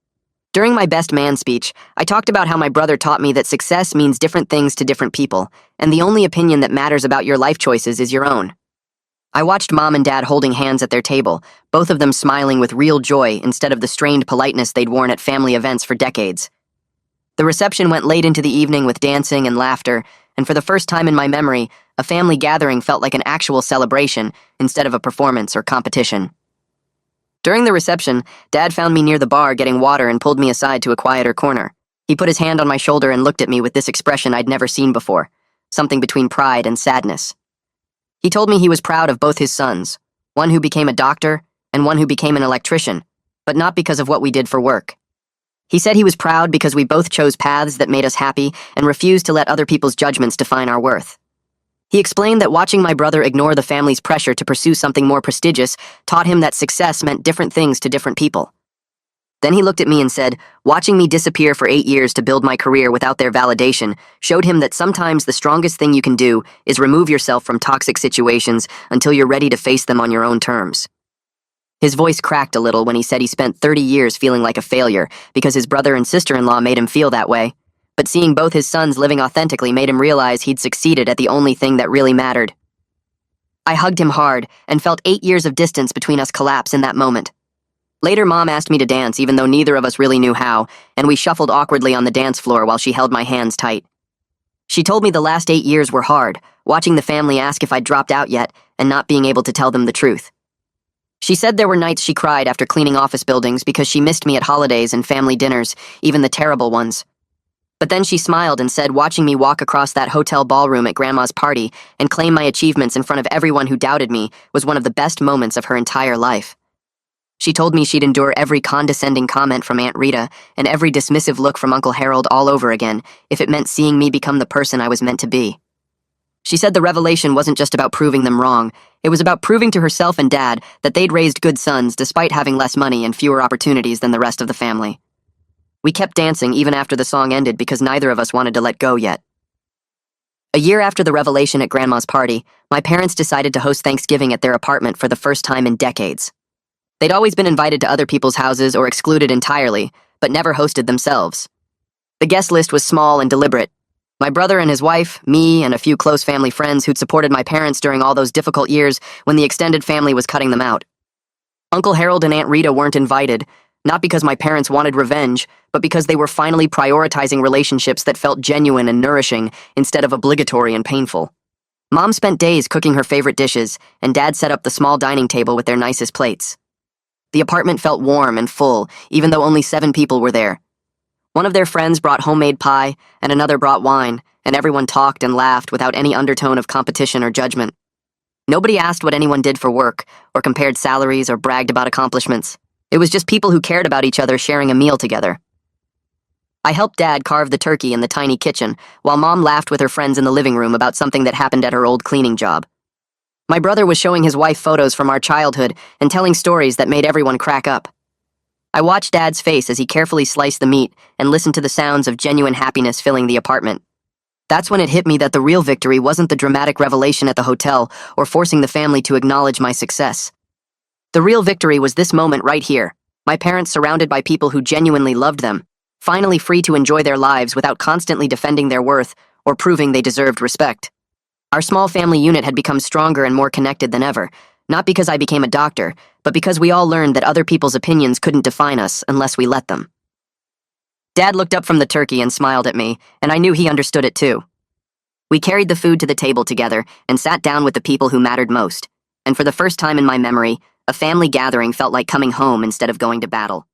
During my best man speech, I talked about how my brother taught me that success means different things to different people, and the only opinion that matters about your life choices is your own. I watched Mom and Dad holding hands at their table, both of them smiling with real joy instead of the strained politeness they'd worn at family events for decades. The reception went late into the evening with dancing and laughter, and for the first time in my memory, a family gathering felt like an actual celebration instead of a performance or competition. During the reception, Dad found me near the bar getting water and pulled me aside to a quieter corner. He put his hand on my shoulder and looked at me with this expression I'd never seen before, something between pride and sadness. He told me he was proud of both his sons, one who became a doctor and one who became an electrician, but not because of what we did for work. He said he was proud because we both chose paths that made us happy and refused to let other people's judgments define our worth. He explained that watching my brother ignore the family's pressure to pursue something more prestigious taught him that success meant different things to different people. Then he looked at me and said, watching me disappear for 8 years to build my career without their validation showed him that sometimes the strongest thing you can do is remove yourself from toxic situations until you're ready to face them on your own terms. His voice cracked a little when he said he spent 30 years feeling like a failure because his brother and sister-in-law made him feel that way, but seeing both his sons living authentically made him realize he'd succeeded at the only thing that really mattered. I hugged him hard and felt 8 years of distance between us collapse in that moment. Later, Mom asked me to dance even though neither of us really knew how, and we shuffled awkwardly on the dance floor while she held my hands tight. She told me the last 8 years were hard, watching the family ask if I'd dropped out yet and not being able to tell them the truth. She said there were nights she cried after cleaning office buildings because she missed me at holidays and family dinners, even the terrible ones. But then she smiled and said watching me walk across that hotel ballroom at Grandma's party and claim my achievements in front of everyone who doubted me was one of the best moments of her entire life. She told me she'd endure every condescending comment from Aunt Rita and every dismissive look from Uncle Harold all over again if it meant seeing me become the person I was meant to be. She said the revelation wasn't just about proving them wrong, it was about proving to herself and Dad that they'd raised good sons despite having less money and fewer opportunities than the rest of the family. We kept dancing even after the song ended because neither of us wanted to let go yet. A year after the revelation at Grandma's party, my parents decided to host Thanksgiving at their apartment for the first time in decades. They'd always been invited to other people's houses or excluded entirely, but never hosted themselves. The guest list was small and deliberate. My brother and his wife, me, and a few close family friends who'd supported my parents during all those difficult years when the extended family was cutting them out. Uncle Harold and Aunt Rita weren't invited, not because my parents wanted revenge, but because they were finally prioritizing relationships that felt genuine and nourishing instead of obligatory and painful. Mom spent days cooking her favorite dishes, and Dad set up the small dining table with their nicest plates. The apartment felt warm and full, even though only 7 people were there. One of their friends brought homemade pie, and another brought wine, and everyone talked and laughed without any undertone of competition or judgment. Nobody asked what anyone did for work, or compared salaries or bragged about accomplishments. It was just people who cared about each other sharing a meal together. I helped Dad carve the turkey in the tiny kitchen, while Mom laughed with her friends in the living room about something that happened at her old cleaning job. My brother was showing his wife photos from our childhood and telling stories that made everyone crack up. I watched Dad's face as he carefully sliced the meat and listened to the sounds of genuine happiness filling the apartment. That's when it hit me that the real victory wasn't the dramatic revelation at the hotel or forcing the family to acknowledge my success. The real victory was this moment right here, my parents surrounded by people who genuinely loved them, finally free to enjoy their lives without constantly defending their worth or proving they deserved respect. Our small family unit had become stronger and more connected than ever, not because I became a doctor, but because we all learned that other people's opinions couldn't define us unless we let them. Dad looked up from the turkey and smiled at me, and I knew he understood it too. We carried the food to the table together and sat down with the people who mattered most, and for the first time in my memory, a family gathering felt like coming home instead of going to battle.